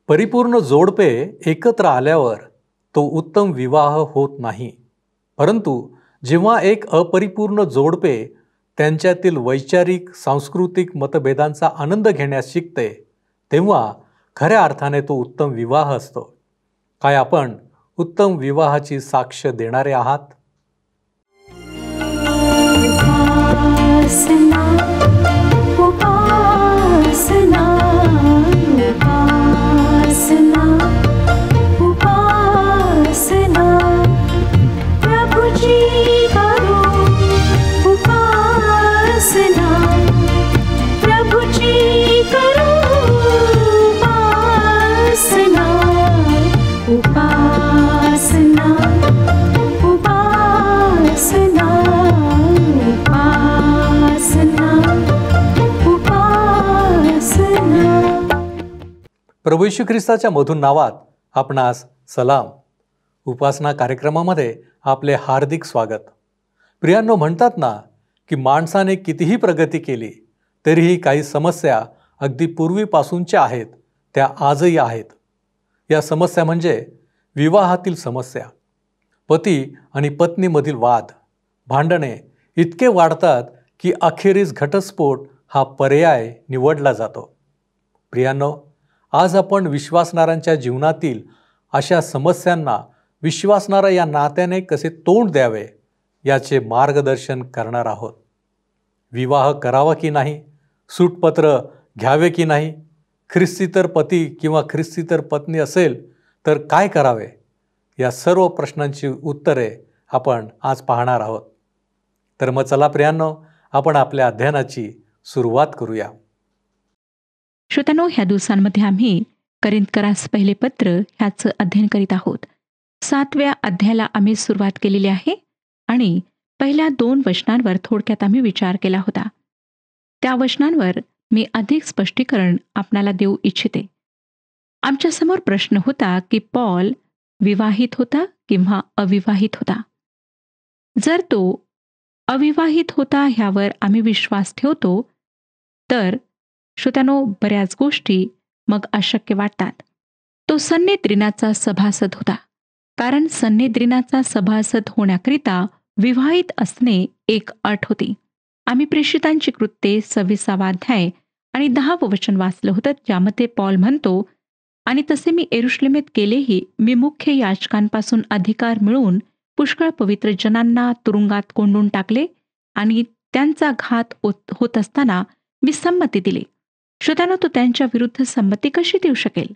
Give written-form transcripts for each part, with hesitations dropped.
परिपूर्ण जोडपे एकत्र आल्यावर तो उत्तम विवाह होत नाही. परंतु जेव्हा एक अपरिपूर्ण जोडपे त्यांच्यातील वैचारिक सांस्कृतिक मतभेदांचा आनंद घेण्यास शिकते, तेव्हा खऱ्या अर्थाने तो उत्तम विवाह असतो. काय आपण उत्तम विवाहाची साक्ष देणारे आहात? प्रभू येशू ख्रिस्ताच्या मधुर नावात आपणास सलाम. उपासना कार्यक्रमामध्ये आपले हार्दिक स्वागत. प्रियांनो, म्हणतात ना की माणसाने कितीही प्रगती केली तरीही काही समस्या अगदी पूर्वीपासूनच्या आहेत, त्या आजही आहेत. या समस्या म्हणजे विवाहातील समस्या. पती आणि पत्नीमधील वाद, भांडणे इतके वाढतात की अखेरीस घटस्फोट हा पर्याय निवडला जातो. प्रियांनो, आज आपण विश्वासणाऱ्यांच्या जीवनातील अशा समस्यांना विश्वासणारा या नात्याने कसे तोंड द्यावे याचे मार्गदर्शन करणार आहोत. विवाह करावा की नाही, सूटपत्र घ्यावे की नाही, ख्रिस्तीतर पती किंवा ख्रिस्तीतर पत्नी असेल तर काय करावे, या सर्व प्रश्नांची उत्तरे आपण आज पाहणार आहोत. तर मग चला प्रियांनो, आपण आपल्या अध्ययनाची सुरुवात करूया. श्रोत्यांनो, ह्या दिवसांमध्ये आम्ही करिंथकरास पहिले पत्र ह्याचं अध्ययन करीत आहोत. 7व्या अध्यायाला आम्ही सुरुवात केलेली आहे आणि पहिल्या 2 वचनांवर थोडक्यात आम्ही विचार केला होता. त्या वचनांवर मी अधिक स्पष्टीकरण आपणाला देऊ इच्छिते. आमच्यासमोर प्रश्न होता की पॉल विवाहित होता किंवा अविवाहित होता. जर तो अविवाहित होता ह्यावर आम्ही विश्वास ठेवतो तर श्रोत्यानो, बऱ्याच गोष्टी मग अशक्य वाटतात. तो सन्हेद्रिनाचा सभासद होता, कारण सन्हेद्रिनाचा सभासद होण्याकरिता विवाहित असणे एक अट होती. आम्ही प्रेषितांची कृत्ये 26वा अध्याय आणि 10वं वचन वाचलं होतं, ज्यामध्ये पॉल म्हणतो, आणि तसे मी यरुशलेमेत केलेही, मी मुख्य याजकांपासून अधिकार मिळवून पुष्कळ पवित्र जनांना तुरुंगात कोंडून टाकले आणि त्यांचा घात होत असताना मी संमती दिली. श्रोत्यांनो, तो त्यांच्या विरुद्ध संमती कशी देऊ शकेल?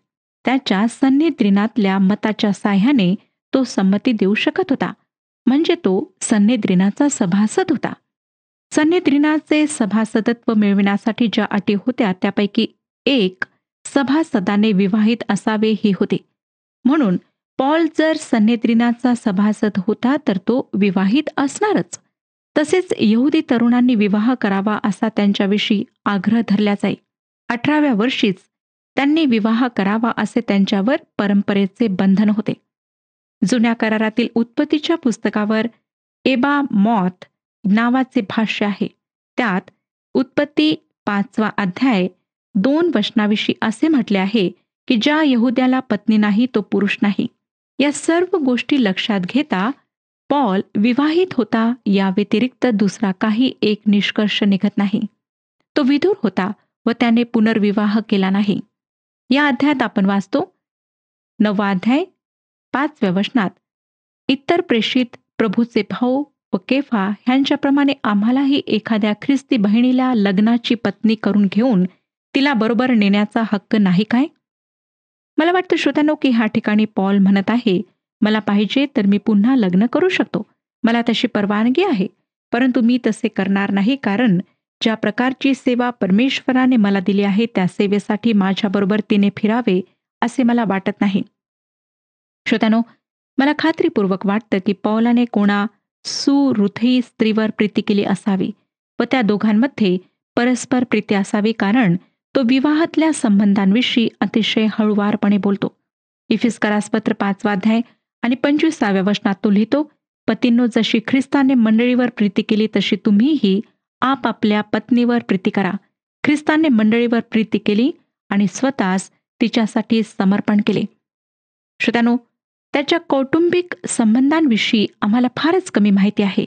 त्याच्या सन्हेद्रिनातल्या मताच्या साह्याने तो संमती देऊ शकत होता, म्हणजे तो सन्हेद्रिनाचा सभासद होता. सन्हेद्रिनाचे सभासदत्व मिळविण्यासाठी ज्या अटी होत्या त्यापैकी एक सभासदाने विवाहित असावे ही होती. म्हणून पॉल जर सन्हेद्रिनाचा सभासद होता तर तो विवाहित असणारच. तसेच यहुदी तरुणांनी विवाह करावा असा त्यांच्याविषयी आग्रह धरला जाई. 18व्या वर्षीच त्यांनी विवाह करावा असे त्यांच्यावर परंपरेचे बंधन होते. जुन्या करारातील उत्पत्तीच्या पुस्तकावर एबा मॉथ नावाचे भाष्य आहे. त्यात उत्पत्ती 5वा अध्याय 2 वचनाविषयी असे म्हटले आहे की ज्या यहुद्याला पत्नी नाही तो पुरुष नाही. या सर्व गोष्टी लक्षात घेता पॉल विवाहित होता या व्यतिरिक्त दुसरा काही एक निष्कर्ष निघत नाही. तो विधुर होता व त्याने पुनर्विवाह केला नाही. या अध्यायात आपण वाचतो 9वा अध्याय 5व्या वचनात, इतर प्रेषित, प्रभूचे भाऊ व केफा ह्यांच्याप्रमाणे आम्हालाही एखाद्या ख्रिस्ती बहिणीला लग्नाची पत्नी करून घेऊन तिला बरोबर नेण्याचा हक्क नाही काय? मला वाटतं श्रोत्यांनो की ह्या ठिकाणी पॉल म्हणत आहे, मला पाहिजे तर मी पुन्हा लग्न करू शकतो, मला तशी परवानगी आहे, परंतु मी तसे करणार नाही, कारण ज्या प्रकारची सेवा परमेश्वराने मला दिली आहे त्या सेवेसाठी माझ्याबरोबर तिने फिरावे असे मला वाटत नाही. श्रोत्यांनो, मला खात्रीपूर्वक वाटतं की पौलाने कोणा सुहृदयी स्त्रीवर प्रीती केली असावी व त्या दोघांमध्ये परस्पर प्रीती असावी, कारण तो विवाहातल्या संबंधांविषयी अतिशय हळुवारपणे बोलतो. इफिसकरास पत्र 5वा अध्याय आणि 25व्या वचनात तो लिहितो, पतींनो, जशी ख्रिस्ताने मंडळीवर प्रीती केली तशी तुम्हीही आपापल्या पत्नीवर प्रीती करा. ख्रिस्ताने मंडळीवर प्रीती केली आणि स्वतःस तिच्यासाठी समर्पण केले. श्रोत्यानो, त्याच्या कौटुंबिक संबंधांविषयी आम्हाला फारच कमी माहिती आहे.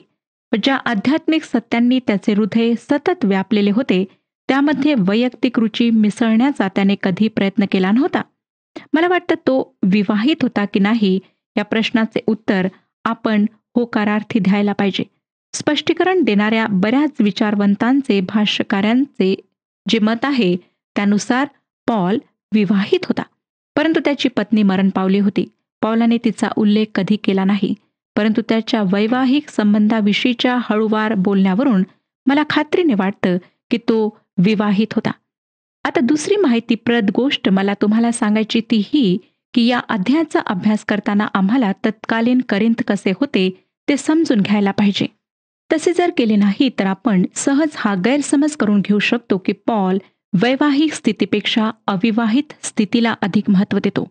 ज्या आध्यात्मिक सत्यांनी त्याचे हृदय सतत व्यापलेले होते, त्यामध्ये वैयक्तिक रुची मिसळण्याचा त्याने कधी प्रयत्न केला नव्हता. मला वाटतं तो विवाहित होता की नाही या प्रश्नाचे उत्तर आपण होकारार्थी द्यायला पाहिजे. स्पष्टीकरण देणाऱ्या बऱ्याच विचारवंतांचे, भाष्यकारांचे जे मत आहे त्यानुसार पॉल विवाहित होता, परंतु त्याची पत्नी मरण पावली होती. पौलाने तिचा उल्लेख कधी केला नाही, परंतु त्याच्या वैवाहिक संबंधाविषयीच्या हळूवार बोलण्यावरून मला खात्रीने वाटतं की तो विवाहित होता. आता दुसरी माहितीप्रद गोष्ट मला तुम्हाला सांगायची ती ही की या अध्यायाचा अभ्यास करताना आम्हाला तत्कालीन करिंथ कसे होते ते समजून घ्यायला पाहिजे. तसे जर केले नाही तर आपण सहज हा गैरसमज करून घेऊ शकतो की पॉल वैवाहिक स्थितीपेक्षा अविवाहित स्थितीला अधिक महत्त्व देतो.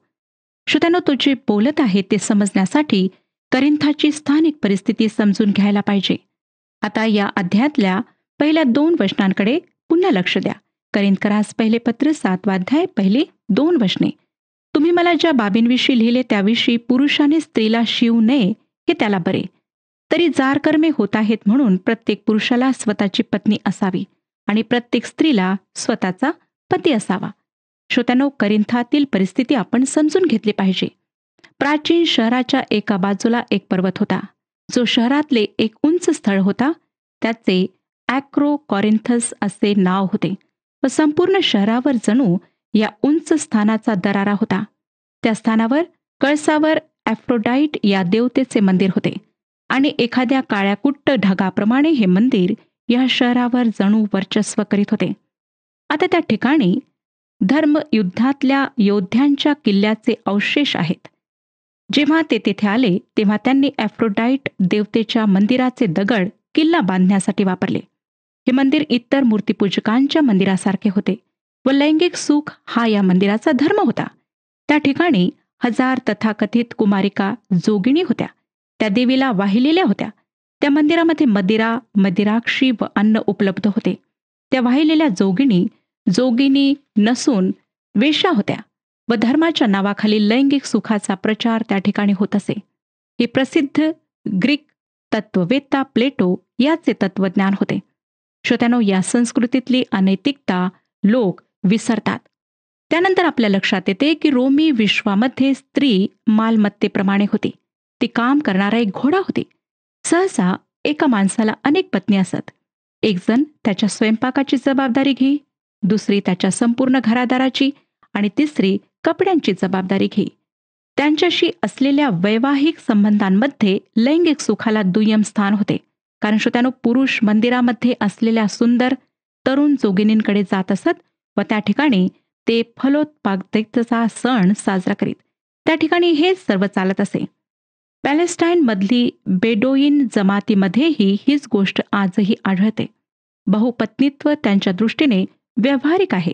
श्रोत्यांनो, तो जे बोलत आहे ते समजण्यासाठी करिंथाची स्थानिक परिस्थिती समजून घ्यायला पाहिजे. आता या अध्यायातल्या पहिल्या 2 वचनांकडे पुन्हा लक्ष द्या. करिंथकरास पहिले पत्र 7 अध्याय पहिली 2 वचने. तुम्ही मला ज्या बाबींविषयी लिहिले त्याविषयी पुरुषाने स्त्रीला शिवू नये हे त्याला बरे. तरी जारकर्मे होत आहेत म्हणून प्रत्येक पुरुषाला स्वतःची पत्नी असावी आणि प्रत्येक स्त्रीला स्वतःचा पती असावा. श्रोत्यांनो, करिंथातील परिस्थिती आपण समजून घेतली पाहिजे. प्राचीन शहराच्या एका बाजूला एक पर्वत होता, जो शहरातले एक उंच स्थळ होता. त्याचे ॲक्रो कॉरिंथस असे नाव होते व संपूर्ण शहरावर जणू या उंच स्थानाचा दरारा होता. त्या स्थानावर कळसावर ॲफ्रोडाईट या देवतेचे मंदिर होते आणि एखाद्या काळ्याकुट्ट ढगाप्रमाणे हे मंदिर या शहरावर जणू वर्चस्व करीत होते. आता त्या ठिकाणी धर्मयुद्धातल्या योद्ध्यांच्या किल्ल्याचे अवशेष आहेत. जेव्हा ते तेथे आले तेव्हा त्यांनी ॲफ्रोडाईट देवतेच्या मंदिराचे दगड किल्ला बांधण्यासाठी वापरले. हे मंदिर इतर मूर्तीपूजकांच्या मंदिरासारखे होते व लैंगिक सुख हा या मंदिराचा धर्म होता. त्या ठिकाणी 1000 तथाकथित कुमारिका जोगिनी होत्या. त्या देवीला वाहिलेल्या होत्या. त्या मंदिरामध्ये मदिरा, मदिराक्षी व अन्न उपलब्ध होते. त्या वाहिलेल्या जोगिनी नसून वेश्या होत्या व धर्माच्या नावाखाली लैंगिक सुखाचा प्रचार त्या ठिकाणी होत असे. हे प्रसिद्ध ग्रीक तत्ववेत्ता प्लेटो याचे तत्वज्ञान होते. श्रोत्यानो, या संस्कृतीतली अनैतिकता लोक विसरतात. त्यानंतर आपल्या लक्षात येते की रोमी विश्वामध्ये स्त्री मालमत्तेप्रमाणे होती. ती काम करणारा एक घोडा होती. सहसा एका माणसाला अनेक पत्नी असत. एक जण त्याच्या स्वयंपाकाची जबाबदारी घेई, दुसरी त्याच्या संपूर्ण घरादाराची आणि तिसरी कपड्यांची जबाबदारी घेई. त्यांच्याशी असलेल्या वैवाहिक संबंधांमध्ये लैंगिक सुखाला दुय्यम स्थान होते. कारण श्रोत्यानो, पुरुष मंदिरामध्ये असलेल्या सुंदर तरुण जोगिनींकडे जात असत व त्या ठिकाणी ते फलोत्पादकतेचा सण साजरा करीत. त्या ठिकाणी हे सर्व चालत असे. पॅलेस्टाईनमधली बेडोईन जमातीमध्येही हीच गोष्ट आजही आढळते. बहुपत्नीत्व त्यांच्या दृष्टीने व्यावहारिक आहे.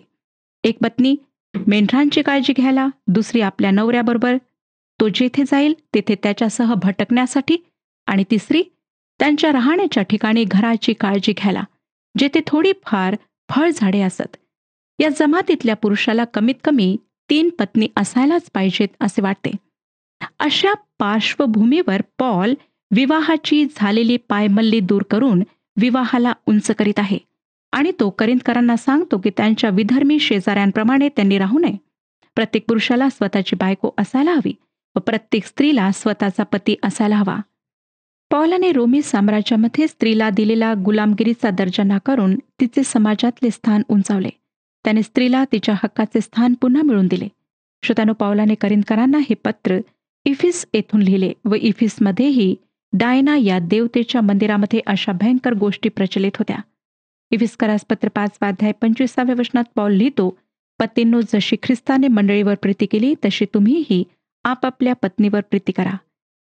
एक पत्नी मेंढरांची काळजी घ्यायला, दुसरी आपल्या नवऱ्याबरोबर तो जेथे जाईल तेथे त्याच्यासह भटकण्यासाठी आणि तिसरी त्यांच्या राहण्याच्या ठिकाणी घराची काळजी घ्यायला, जेथे थोडीफार फळझाडे असत. या जमातीतल्या पुरुषाला कमीत कमी 3 पत्नी असायलाच पाहिजेत असे वाटते. अशा पार्श्वभूमीवर पॉल विवाहाची झालेली पायमल्ली दूर करून विवाहाला उंच करीत आहे आणि तो करिंथकरांना सांगतो की त्यांच्या विधर्मी शेजाऱ्यांप्रमाणे त्यांनी राहू नये. प्रत्येक पुरुषाला स्वतःची बायको असायला हवी व प्रत्येक स्त्रीला स्वतःचा पती असायला हवा. पौलाने रोमी साम्राज्यामध्ये स्त्रीला दिलेला गुलामगिरीचा दर्जा नाकारून तिचे समाजातले स्थान उंचावले. त्याने स्त्रीला तिच्या हक्काचे स्थान पुन्हा मिळवून दिले. श्रोत्यानो, पौलाने करिंथकरांना हे पत्र इफिस येथून लिहिले व इफिसमध्येही डायना या देवतेच्या मंदिरामध्ये अशा भयंकर गोष्टी प्रचलित होत्या. इफिसकरास पत्र 5 अध्याय 25 वचनात पौल लिहितो, पत्नींनो, जशी ख्रिस्ताने मंडळीवर प्रीती केली तशी तुम्हीही आपापल्या पत्नीवर प्रीती करा.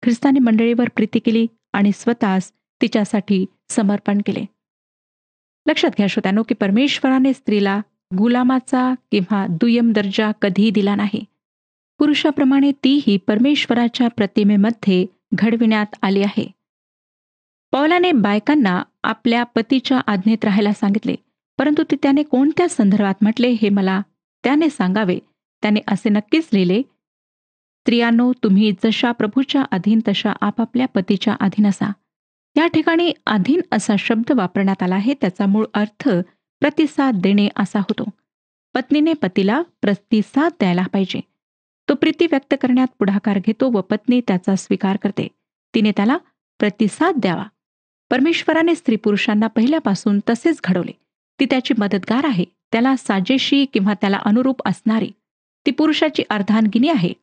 ख्रिस्ताने मंडळीवर प्रीती केली आणि स्वतःस तिच्यासाठी समर्पण केले. लक्षात घ्या श्रोत्यानो की परमेश्वराने स्त्रीला गुलामाचा किंवा दुय्यम दर्जा कधीही दिला नाही. पुरुषाप्रमाणे तीही परमेश्वराच्या प्रतिमेमध्ये घडविण्यात आली आहे. पौलाने बायकांना आपल्या पतीच्या आज्ञेत राहायला सांगितले, परंतु ते त्याने कोणत्या संदर्भात म्हटले हे मला त्याने सांगावे, त्याने असे नक्कीच लिहिले, स्त्रियांनो, तुम्ही जशा प्रभूच्या अधीन तशा आपापल्या पतीच्या अधीन असा. या ठिकाणी अधीन असा शब्द वापरण्यात आला आहे. त्याचा मूळ अर्थ प्रतिसाद देणे असा होतो. पत्नीने पतीला प्रतिसाद द्यायला पाहिजे. तो प्रीती व्यक्त करण्यात पुढाकार घेतो व पत्नी त्याचा स्वीकार करते. तिने त्याला प्रतिसाद द्यावा. परमेश्वराने स्त्री पुरुषांना पहिल्यापासून तसेच घडवले. ती त्याची मदतगार आहे. त्याला साजेशी किंवा त्याला अनुरूप असणारी ती पुरुषाची अर्धांगिनी आहे.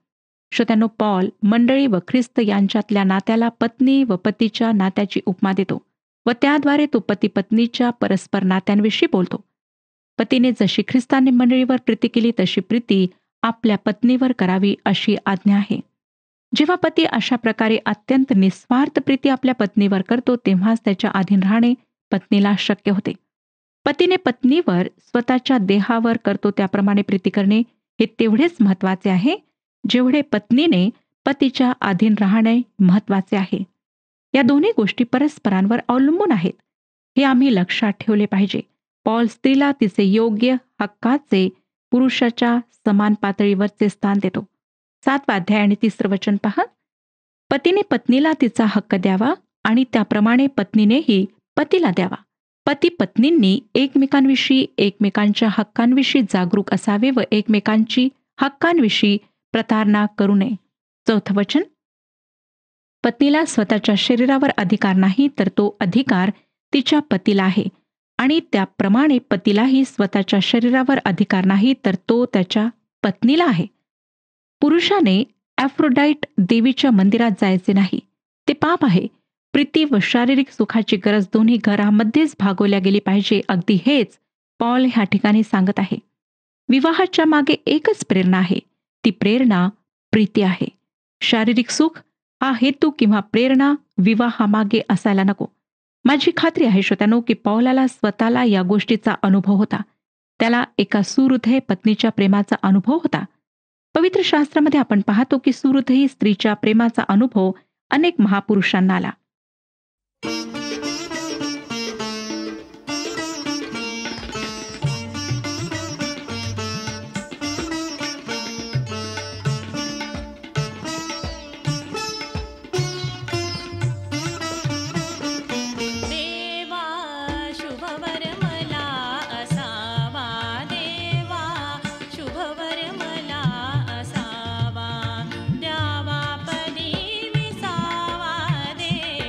श्रोत्यांनो, पॉल मंडळी व ख्रिस्त यांच्यातल्या नात्याला पत्नी व पतीच्या नात्याची उपमा देतो व त्याद्वारे तो पती पत्नीच्या परस्पर नात्यांविषयी बोलतो. पतीने जशी ख्रिस्ताने मंडळीवर प्रीती केली तशी प्रीती आपल्या पत्नीवर करावी अशी आज्ञा आहे. जेव्हा पती अशा प्रकारे अत्यंत निस्वार्थ प्रीती आपल्या पत्नीवर करतो तेव्हाच त्याच्या अधीन राहणे पत्नीला शक्य होते. पतीने पत्नीवर स्वतःच्या देहावर करतो त्याप्रमाणे प्रीती करणे हे तेवढेच महत्वाचे आहे जेवढे पत्नीने पतीच्या अधीन राहणे महत्वाचे आहे. या दोन्ही गोष्टी परस्परांवर अवलंबून आहेत हे आम्ही लक्षात ठेवले पाहिजे. पॉल स्त्रीला तिचे योग्य हक्काचे पुरुषाच्या समान पातळीवरचे स्थान देतो. 7 अध्याय आणि 3 वचन पहा. पतीने पत्नीला तिचा हक्क द्यावा आणि त्याप्रमाणे पत्नीनेही पतीला द्यावा. पती पत्नींनी एकमेकांविषयी एकमेकांच्या हक्कांविषयी जागरूक असावे व एकमेकांची हक्कांविषयी प्रतारणा करू नये. 4 वचन. पत्नीला स्वतःच्या शरीरावर अधिकार नाही तर तो अधिकार तिच्या पतीला आहे आणि त्याप्रमाणे पतीलाही स्वतःच्या शरीरावर अधिकार नाही तर तो त्याच्या पत्नीला आहे. पुरुषाने ॲफ्रोडाईट देवीच्या मंदिरात जायचे नाही. ते पाप आहे. प्रीती व शारीरिक सुखाची गरज दोन्ही घरामध्येच भागवल्या गेली पाहिजे. अगदी हेच पॉल ह्या ठिकाणी सांगत आहे. विवाहाच्या मागे एकच प्रेरणा आहे. ती प्रेरणा प्रीती आहे. शारीरिक सुख हा हेतू किंवा प्रेरणा विवाहामागे असायला नको. माझी खात्री आहे श्रोत्यांनो की पौलाला स्वतःला या गोष्टीचा अनुभव होता. त्याला एका सुहृदय पत्नीच्या प्रेमाचा अनुभव होता. पवित्र शास्त्रामध्ये आपण पाहतो की सुहृदयी स्त्रीच्या प्रेमाचा अनुभव अनेक महापुरुषांना आला. द्यावा पदी विसावा दे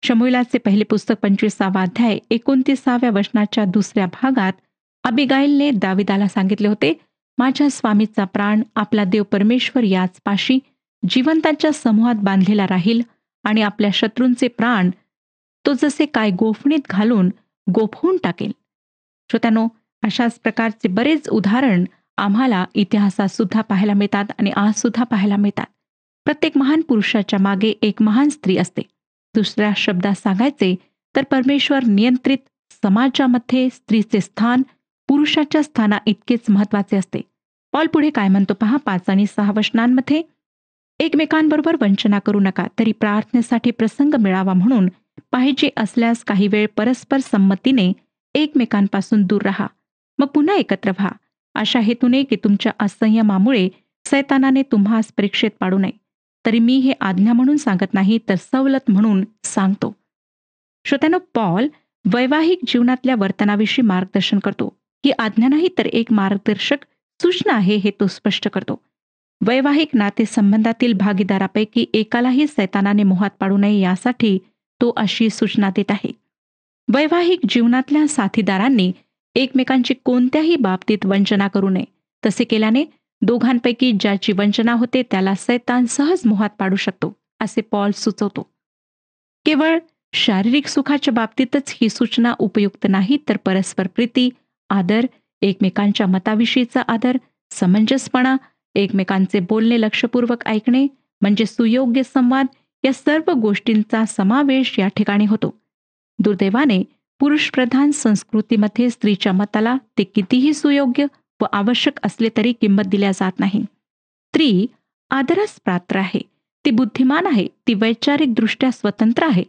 शमूएलाचे पहिले पुस्तक 25वा अध्याय 29व्या वचनाच्या दुसऱ्या भागात अबिगाईलने दाविदाला सांगितले होते, माझ्या स्वामीचा प्राण आपला देव परमेश्वर याच पाशी जिवंतांच्या समूहात बांधलेला राहील आणि आपल्या शत्रूंचे प्राण तो जसे काय गोफणीत घालून गोफवून टाकेल. श्रोत्यानो, अशाच प्रकारचे बरेच उदाहरण आम्हाला इतिहासात सुद्धा पाहायला मिळतात आणि आज सुद्धा पाहायला मिळतात. प्रत्येक महान पुरुषाच्या मागे एक महान स्त्री असते. दुसऱ्या शब्दात सांगायचे तर परमेश्वर नियंत्रित समाजामध्ये स्त्रीचे स्थान पुरुषाच्या स्थाना इतकेच महत्वाचे असते. पॉल पुढे काय म्हणतो पहा, 5 आणि 6 वचनांमध्ये, एकमेकांबरोबर वंचना करू नका, तरी प्रार्थनेसाठी प्रसंग मिळावा म्हणून पाहिजे असल्यास काही वेळ परस्पर संमतीने एकमेकांपासून दूर राहा, मग पुन्हा एकत्र व्हा, अशा हेतूने की तुमच्या असंयमामुळे सैतानाने तुम्हास परीक्षेत पाडू नये. तरी मी हे आज्ञा म्हणून सांगत नाही, तर सवलत म्हणून सांगतो. श्रोत्यानो, पॉल वैवाहिक जीवनातल्या वर्तनाविषयी मार्गदर्शन करतो. ही आज्ञा नाही तर एक मार्गदर्शक सूचना आहे हे तो स्पष्ट करतो. वैवाहिक नातेसंबंधातील भागीदारापैकी एकालाही सैतानाने मोहात पाडू नये यासाठी तो अशी सूचना देत आहे. वैवाहिक जीवनातल्या साथीदारांनी एकमेकांची कोणत्याही बाबतीत वंचना करू नये. तसे केल्याने दोघांपैकी ज्याची वंचना होते त्याला सैतान सहज मोहात पाडू शकतो, असे पॉल सुचवतो. केवळ शारीरिक सुखाच्या बाबतीतच ही सूचना उपयुक्त नाही, तर परस्पर प्रीती, आदर, एकमेकांच्या मताविषयीचा आदर, समंजसपणा, एकमेकांचे बोलणे लक्षपूर्वक ऐकणे म्हणजे सुयोग्य संवाद, या सर्व गोष्टींचा समावेश या ठिकाणी होतो. दुर्दैवाने पुरुषप्रधान संस्कृतीमध्ये स्त्रीच्या मताला ते कितीही सुयोग्य व आवश्यक असले तरी किंमत दिल्या जात नाही. स्त्री आदरास पात्र आहे, ती बुद्धिमान आहे, ती वैचारिकदृष्ट्या स्वतंत्र आहे,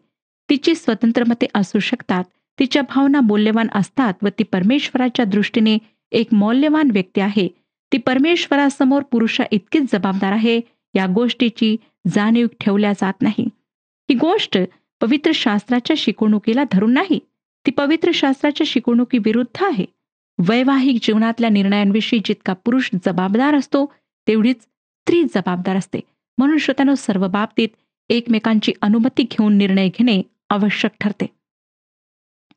तिची स्वतंत्र मते असू शकतात, तिच्या भावना मौल्यवान असतात व ती परमेश्वराच्या दृष्टीने एक मौल्यवान व्यक्ती आहे. ती परमेश्वरासमोर पुरुषा इतकीच जबाबदार आहे, या गोष्टीची जाणीव ठेवल्या जात नाही. ही गोष्ट पवित्र शास्त्राच्या शिकवणुकीला धरून नाही, ती पवित्र शास्त्राच्या शिकवणुकीविरुद्ध आहे. वैवाहिक जीवनातल्या निर्णयांविषयी जितका पुरुष जबाबदार असतो तेवढीच स्त्री जबाबदार असते. म्हणून श्रोत्यानो, सर्व बाबतीत एकमेकांची अनुमती घेऊन निर्णय घेणे आवश्यक ठरते.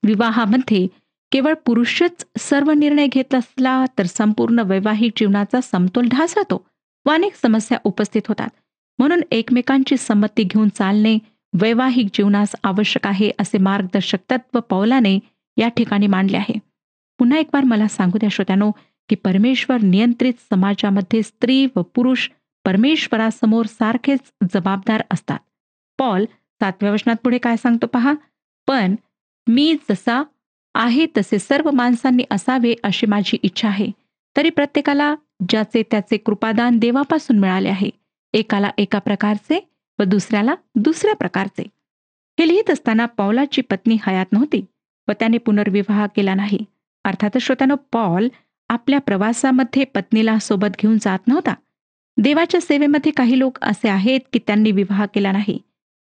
विवाहामध्ये केवळ पुरुषच सर्व निर्णय घेत असला तर संपूर्ण वैवाहिक जीवनाचा समतोल ढासळतो व अनेक समस्या उपस्थित होतात. म्हणून एकमेकांची संमती घेऊन चालणे वैवाहिक जीवनास आवश्यक आहे, असे मार्गदर्शक तत्व पौलाने या ठिकाणी मांडले आहे. पुन्हा एक बार मला सांगू द्या श्रोत्यानो, की परमेश्वर नियंत्रित समाजामध्ये स्त्री व पुरुष परमेश्वरासमोर सारखेच जबाबदार असतात. पॉल 7व्या वचनात पुढे काय सांगतो पहा, पण मी जसा आहे तसे सर्व माणसांनी असावे अशी माझी इच्छा आहे. तरी प्रत्येकाला ज्याचे त्याचे कृपादान देवापासून मिळाले आहे, एकाला एका प्रकारचे व दुसऱ्याला दुसऱ्या प्रकारचे. हे लिहित असताना पौलाची पत्नी हयात नव्हती व त्याने पुनर्विवाह केला नाही. अर्थातच श्रोत्यानो, पॉल आपल्या प्रवासामध्ये पत्नीला सोबत घेऊन जात नव्हता. देवाच्या सेवेमध्ये काही लोक असे आहेत की त्यांनी विवाह केला नाही.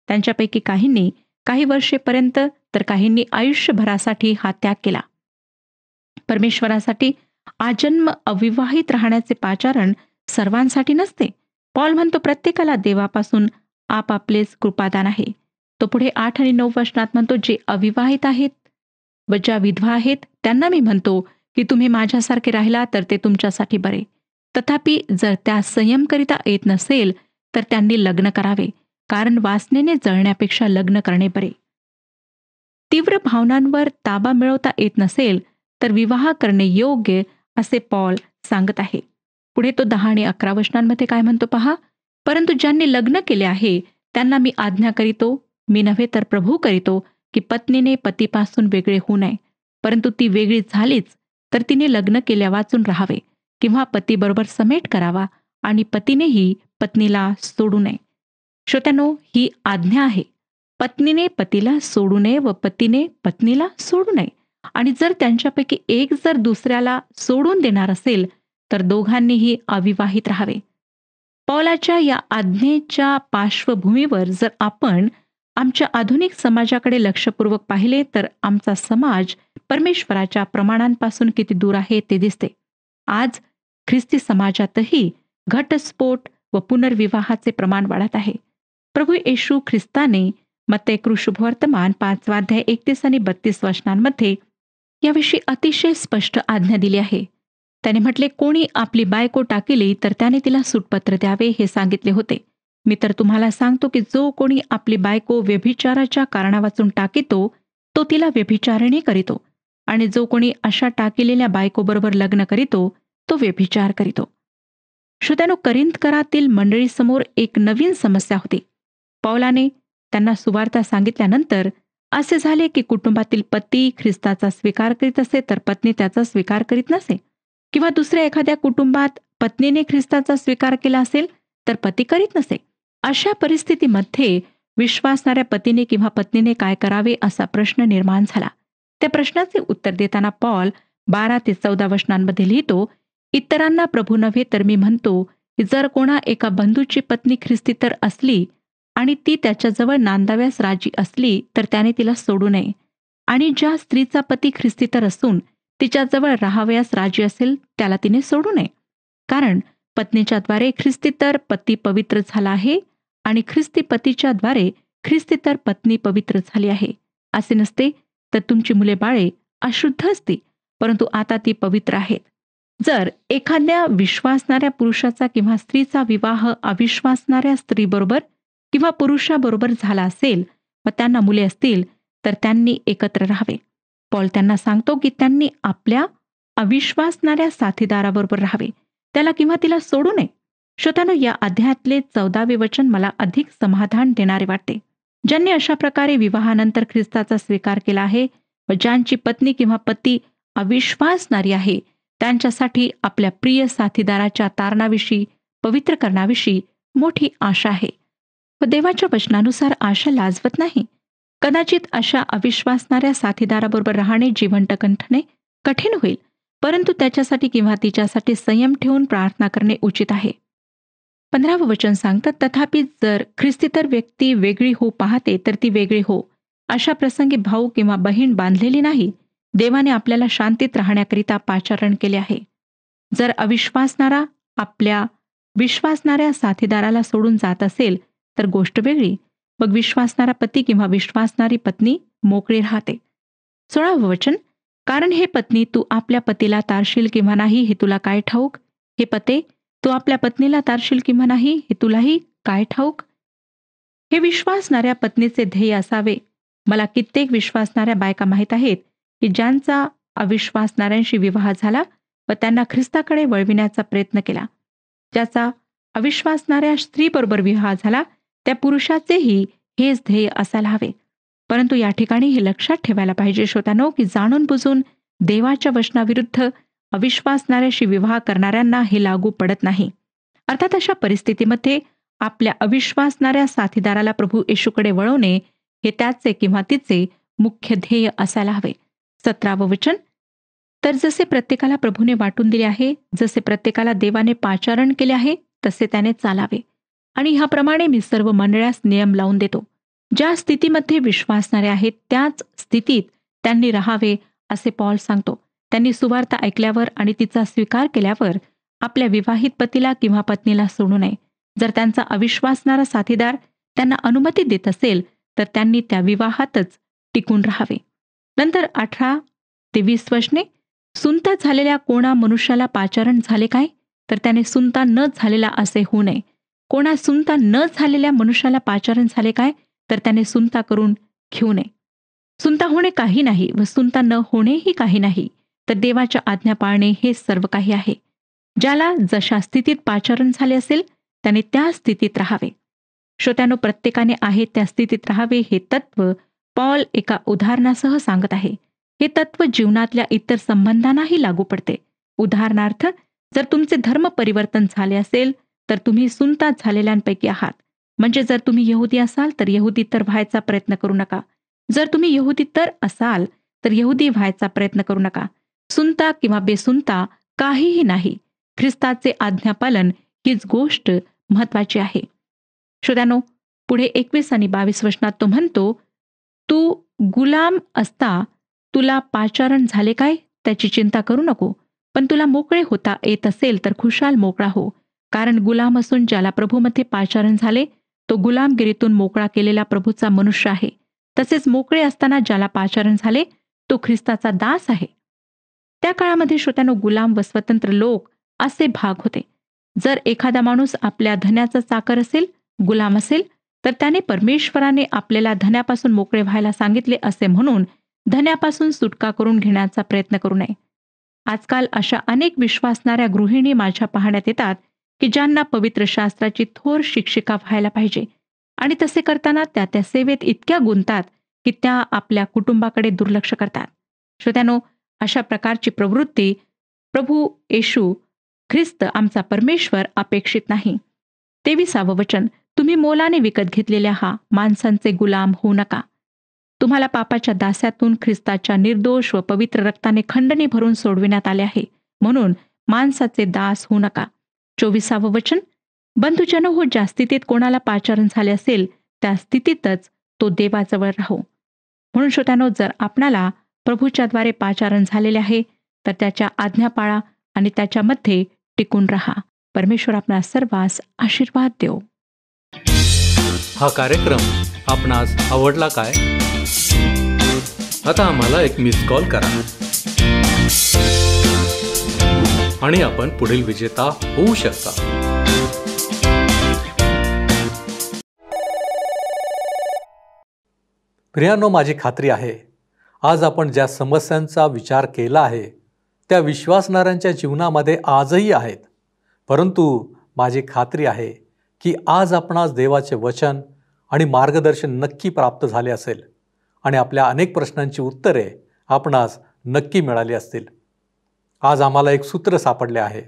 त्यांच्यापैकी काहींनी काही वर्षेपर्यंत तर काहींनी आयुष्यभरासाठी हा त्याग केला. परमेश्वरासाठी आजन्म अविवाहित राहण्याचे पाचारण सर्वांसाठी नसते. पॉल म्हणतो प्रत्येकाला देवापासून आपापलेच कृपादान आहे. तो पुढे 8 आणि 9 वचनात म्हणतो, जे अविवाहित आहेत व ज्या विधवा आहेत त्यांना मी म्हणतो की तुम्ही माझ्यासारखे राहिला तर ते तुमच्यासाठी बरे. तथापि जर त्या संयम करिता येत नसेल तर त्यांनी लग्न करावे, कारण वासनेने जळण्यापेक्षा लग्न करणे बरे. तीव्र भावनांवर ताबा मिळवता येत नसेल तर विवाह करणे योग्य, असे पॉल सांगत आहे. पुढे तो 10 आणि 11 वचनांमध्ये काय म्हणतो पहा, परंतु ज्यांनी लग्न केले आहे त्यांना मी आज्ञा करीतो, मी नव्हे तर प्रभू करीतो, की पत्नीने पतीपासून वेगळे होऊ नये. परंतु ती वेगळी झालीच तर तिने लग्न केल्या वाचून राहावे किंवा पतीबरोबर समेट करावा आणि पतीनेही पत्नीला सोडू नये. श्रोत्यानो, ही आज्ञा आहे. पत्नीने पतीला सोडू नये व पतीने पत्नीला सोडू नये. आणि जर त्यांच्यापैकी एक जर दुसऱ्याला सोडून देणार असेल तर दोघांनीही अविवाहित राहावे. पौलाच्या या आज्ञेच्या पार्श्वभूमीवर जर आपण आमच्या आधुनिक समाजाकडे लक्षपूर्वक पाहिले तर आमचा समाज परमेश्वराच्या प्रमाणांपासून किती दूर आहे ते दिसते. आज ख्रिस्ती समाजातही घटस्फोट व पुनर्विवाहाचे प्रमाण वाढत आहे. प्रभू येशू ख्रिस्ताने मत्ते शुभवर्तमान 5 अध्याय 31 आणि 32 वचनांमध्ये याविषयी अतिशय स्पष्ट आज्ञा दिली आहे. त्याने म्हटले, कोणी आपली बायको टाकिली तर त्याने तिला सूटपत्र द्यावे हे सांगितले होते. मी तर तुम्हाला सांगतो की जो कोणी आपली बायको व्यभिचाराच्या कारणावाचून टाकितो तो तिला व्यभिचारिणी करीतो, आणि जो कोणी अशा टाकिलेल्या बायकोबरोबर लग्न करीतो तो व्यभिचार करीतो. श्रोत्यानो, करिंथकरातील मंडळीसमोर एक नवीन समस्या होती. पौलाने त्यांना सुवार्ता सांगितल्यानंतर असे झाले की कुटुंबातील पती ख्रिस्ताचा स्वीकार करीत असे तर पत्नी त्याचा स्वीकार करीत नसे, किंवा दुसऱ्या एखाद्या कुटुंबात पत्नीने ख्रिस्ताचा स्वीकार केला असेल तर पती करीत नसे. अशा परिस्थितीमध्ये विश्वासणाऱ्या पतीने किंवा पत्नीने काय करावे असा प्रश्न निर्माण झाला. त्या प्रश्नाचे उत्तर देताना पॉल 12 ते 14 वचनांमध्ये लिहितो, इतरांना प्रभू नव्हे तर मी म्हणतो की जर कोणा एका बंधूची पत्नी ख्रिस्तीतर असली आणि ती त्याच्याजवळ नांदाव्यास राजी असली तर त्याने तिला सोडू नये. आणि ज्या स्त्रीचा पती ख्रिस्तीतर असून तिच्याजवळ राहावयास राजी असेल त्याला तिने सोडू नये. कारण पत्नीच्याद्वारे ख्रिस्तीतर पती पवित्र झाला आहे आणि ख्रिस्ती पतीच्याद्वारे ख्रिस्तीतर पत्नी पवित्र झाली आहे. असे नसते तर तुमची मुले बाळे अशुद्ध असती, परंतु आता ती पवित्र आहेत. जर एखाद्या विश्वासणाऱ्या पुरुषाचा किंवा स्त्रीचा विवाह अविश्वासणाऱ्या स्त्रीबरोबर किंवा पुरुषाबरोबर झाला असेल व त्यांना मुले असतील तर त्यांनी एकत्र राहावे. पॉल त्यांना सांगतो की त्यांनी आपल्या अविश्वासणाऱ्या साथीदाराबरोबर राहावे, त्याला किंवा तिला सोडू नये. श्रोत्यानो, या अध्यायातले 14वे वचन मला अधिक समाधान देणारे वाटते. ज्यांनी अशा प्रकारे विवाहानंतर ख्रिस्ताचा स्वीकार केला आहे व ज्यांची पत्नी किंवा पती अविश्वासणारी आहे त्यांच्यासाठी आपल्या प्रिय साथीदाराच्या तारणाविषयी, पवित्र करण्याविषयी मोठी आशा आहे. व देवाच्या वचनानुसार आशा लाजवत नाही. कदाचित अशा अविश्वासणाऱ्या साथीदाराबरोबर राहणे जिवंत कंठणे कठीण होईल, परंतु त्याच्यासाठी किंवा तिच्यासाठी संयम ठेवून प्रार्थना करणे उचित आहे. 15वे वचन सांगतात, तथापि जर ख्रिस्तीतर व्यक्ती वेगळी हो पाहते तर ती वेगळी हो. अशा प्रसंगी भाऊ किंवा बहीण बांधलेली नाही. देवाने आपल्याला शांतीत राहण्याकरिता पाचारण केले आहे. जर अविश्वासणारा आपल्या विश्वासणाऱ्या साथीदाराला सोडून जात असेल तर गोष्ट वेगळी. मग विश्वासणारा पती किंवा विश्वासणारी पत्नी मोकळी राहते. 16वे वचन, कारण हे पत्नी तू आपल्या पतीला तारशील किंवा नाही हे तुला काय ठाऊक. हे पते तू आपल्या पत्नीला तारशील किंवा नाही हे तुलाही काय ठाऊक. हे विश्वासणाऱ्या पत्नीचे ध्येय असावे. मला कित्येक विश्वासणाऱ्या बायका माहीत आहेत की ज्यांचा अविश्वासणाऱ्यांशी विवाह झाला व त्यांना ख्रिस्ताकडे वळविण्याचा प्रयत्न केला. ज्याचा अविश्वासणाऱ्या स्त्रीबरोबर विवाह झाला त्या पुरुषाचेही हेच ध्येय असायला हवे. परंतु या ठिकाणी हे लक्षात ठेवायला पाहिजे श्रोत्यानो की जाणून बुजून देवाच्या वचनाविरुद्ध अविश्वासणाऱ्याशी विवाह करणाऱ्यांना हे लागू पडत नाही. अर्थात अशा परिस्थितीमध्ये आपल्या अविश्वासणाऱ्या साथीदाराला प्रभू येशूकडे वळवणे हे त्याचे किंवा तिचे मुख्य ध्येय असायला हवे. 17वे वचन, तर जसे प्रत्येकाला प्रभूने वाटून दिले आहे, जसे प्रत्येकाला देवाने पाचारण केले आहे तसे त्याने चालावे. आणि ह्याप्रमाणे मी सर्व मंडळास नियम लावून देतो. ज्या स्थितीमध्ये विश्वासणारे आहेत त्याच स्थितीत त्यांनी राहावे असे पॉल सांगतो. त्यांनी सुवार्ता ऐकल्यावर आणि तिचा स्वीकार केल्यावर आपल्या विवाहित पतीला किंवा पत्नीला सोडू नये. जर त्यांचा अविश्वासणारा साथीदार त्यांना अनुमती देत असेल तर त्यांनी त्या विवाहातच टिकून राहावे. नंतर 18 ते 20 वचने, सुनता झालेल्या कोणा मनुष्याला पाचारण झाले काय तर त्याने सुनता न झालेला असे होऊ नये. कोणा सुनता न झालेल्या मनुष्याला पाचारण झाले काय तर त्याने सुनता करून घेऊ नये. सुनता होणे काही नाही व सुनता न होणेही काही नाही, तर देवाच्या आज्ञा पाळणे हे सर्व काही आहे. ज्याला जशा स्थितीत पाचारण झाले असेल त्याने त्या स्थितीत राहावे. श्रोत्यानो, प्रत्येकाने आहे त्या स्थितीत राहावे हे तत्व पॉल एका उदाहरणासह सांगत आहे. हे तत्व जीवनातल्या इतर संबंधांनाही लागू पडते. उदाहरणार्थ, जर तुमचे धर्म परिवर्तन झाले असेल तर तुम्ही सुनता झालेल्यांपैकी आहात. म्हणजे जर तुम्ही यहुदी असाल तर यहुदी तर व्हायचा प्रयत्न करू नका. जर तुम्ही यहुदी तर असाल तर यहुदी व्हायचा प्रयत्न करू नका. सुनता किंवा बेसुनता काहीही नाही. ख्रिस्ताचे आज्ञापालन हीच गोष्ट महत्वाची आहे. श्रोत्यानो, पुढे 21 आणि 22 वचनात तो म्हणतो, तू गुलाम असता तुला पाचारण झाले काय त्याची चिंता करू नको, पण तुला मोकळे होता येत असेल तर खुशाल मोकळा हो. कारण गुलाम असून ज्याला प्रभूमध्ये पाचारण झाले तो गुलामगिरीतून मोकळा केलेला प्रभूचा मनुष्य आहे. तसेच मोकळे असताना ज्याला पाचारण झाले तो ख्रिस्ताचा दास आहे. त्या काळामध्ये श्रोत्यानो, गुलाम व स्वतंत्र लोक असे भाग होते. जर एखादा माणूस आपल्या धन्याचा चाकर असेल, गुलाम असेल, तर त्याने परमेश्वराने आपल्याला धन्यापासून मोकळे व्हायला सांगितले असे म्हणून धन्यापासून सुटका करून घेण्याचा प्रयत्न करू नये. आजकाल अशा अनेक विश्वासणाऱ्या गृहिणी माझ्या पाहण्यात येतात की ज्यांना पवित्र शास्त्राची थोर शिक्षिका व्हायला पाहिजे आणि तसे करताना त्या सेवेत इतक्या गुंतात की त्या आपल्या कुटुंबाकडे दुर्लक्ष करतात. श्रोत्यानो, अशा प्रकारची प्रवृत्ती प्रभू येशू ख्रिस्त आमचा परमेश्वर अपेक्षित नाही. 23 वचन, तुम्ही मोलाने विकत घेतलेल्या माणसांचे गुलाम होऊ नका. तुम्हाला पापाच्या दास्यातून ख्रिस्ताच्या निर्दोष व पवित्र रक्ताने खंडणी भरून सोडविण्यात आले आहे. म्हणून माणसाचे दास होऊ नका. 24 वचन, बंधुजन हो, ज्या स्थितीत कोणाला पाचारण झाले असेल त्या स्थितीतच तो देवाजवळ राहो. म्हणून श्रोत्यानो, जर आपणाला प्रभूच्याद्वारे पाचारण झालेले आहे तर त्याच्या आज्ञा पाळा आणि त्याच्यामध्ये टिकून राहा. परमेश्वर आपणा सर्वांस आशीर्वाद देव. हा कार्यक्रम आपणास आवडला काय? आता आम्हाला एक मिस कॉल करा आणि आपण पुढील विजेता होऊ शकता. प्रियांनो, माझी खात्री आहे आज आपण ज्या समस्यांचा विचार केला आहे त्या विश्वासणाऱ्यांच्या जीवनामध्ये आजही आहेत. परंतु माझी खात्री आहे की आज आपणास देवाचे वचन आणि मार्गदर्शन नक्की प्राप्त झाले असेल आणि आपल्या अनेक प्रश्नांची उत्तरे आपणास नक्की मिळाली असतील. आज आम्हाला एक सूत्र सापडले आहे.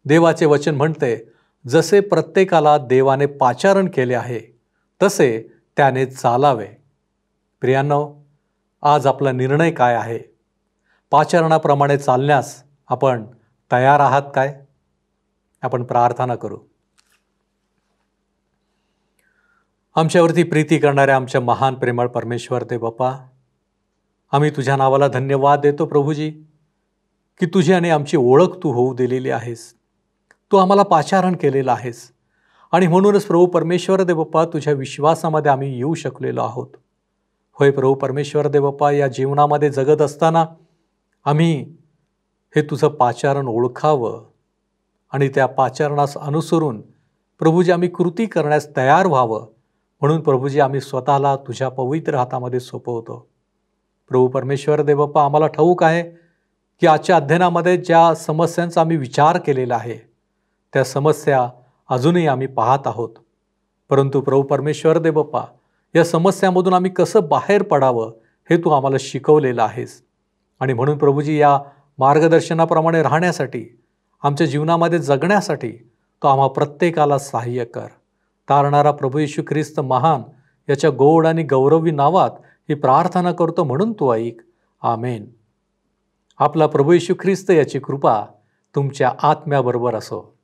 देवाचे वचन म्हणते, जसे प्रत्येकाला देवाने पाचारण केले आहे तसे त्याने चालावे. प्रियांनो, आज आपला निर्णय काय आहे? पाचारणाप्रमाणे चालण्यास आपण तयार आहात काय? आपण प्रार्थना करू. आमच्यावरती प्रीती करणाऱ्या आमच्या महान प्रेमळ परमेश्वर देव बाप्पा, आम्ही तुझ्या नावाला धन्यवाद देतो प्रभूजी की तुझी आणि आमची ओळख तू होऊ दिलेली आहेस. तू आम्हाला पाचारण केलेलं आहेस आणि म्हणूनच प्रभू परमेश्वर देव बाप्पा, तुझ्या विश्वासामध्ये आम्ही येऊ शकलेलो आहोत. होय प्रभू परमेश्वर देव बाप्पा, या जीवनामध्ये जगत असताना आम्ही हे तुझं पाचारण ओळखावं आणि त्या पाचारणास अनुसरून प्रभूजी आम्ही कृती करण्यास तयार व्हावं. म्हणून प्रभूजी आम्ही स्वतःला तुझ्या पवित्र हातामध्ये सोपवतो. प्रभू परमेश्वर देव बाप्पा, आम्हाला ठाऊक आहे की आजच्या अध्ययनामध्ये ज्या समस्यांचा आम्ही विचार केलेला आहे त्या समस्या अजूनही आम्ही पाहत आहोत. परंतु प्रभू परमेश्वर देव बाप्पा, या समस्यामधून आम्ही कसं बाहेर पडावं हे तू आम्हाला शिकवलेलं आहेस. आणि म्हणून प्रभूजी, या मार्गदर्शनाप्रमाणे राहण्यासाठी, आमच्या जीवनामध्ये जगण्यासाठी तो आम्हा प्रत्येकाला सहाय्य कर. तारणारा प्रभू येशू ख्रिस्त महान याच्या गोड आणि गौरवी नावात ही प्रार्थना करतो, म्हणून तू ऐक. आमेन. आपला प्रभू येशू ख्रिस्त याची कृपा तुमच्या आत्म्याबरोबर असो.